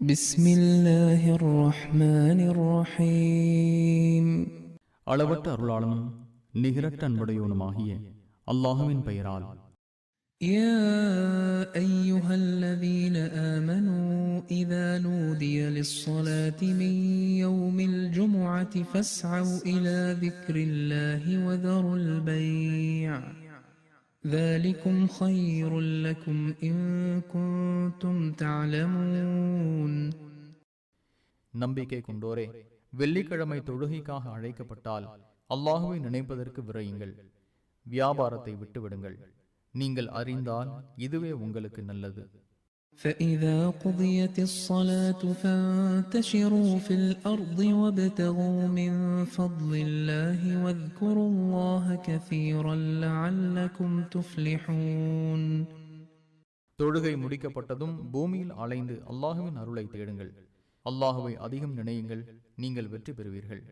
بسم الله الرحمن الرحيم அளவற்ற அருளாளனும் நிகரற்ற அன்புடையோனுமாகிய அல்லாஹுவின் பெயரால். يا أيها الذين آمنوا إذا نودي للصلاة من يوم الجمعة فاسعوا إلى ذكر الله وذروا البيع ذلكم خير لكم إن كنتم تعلمون. நம்பிக்கை கொண்டோரே, வெள்ளிக்கிழமை தொழுகைக்காக அழைக்கப்பட்டால் அல்லாஹுவை நினைப்பதற்கு விரையுங்கள், வியாபாரத்தை விட்டுவிடுங்கள். நீங்கள் அறிந்தால் இதுவே உங்களுக்கு நல்லது. فإذا قضيت الصلاة فانتشروا في الأرض وابتغوا من فضل الله واذكروا الله كثيرا لعلكم تفلحون. தொழுகை முடிக்கப்பட்டதும் பூமியில் அலைந்து அல்லாஹுவின் அருளை தேடுங்கள், அல்லாஹுவை அதிகம் நினையுங்கள், நீங்கள் வெற்றி பெறுவீர்கள்.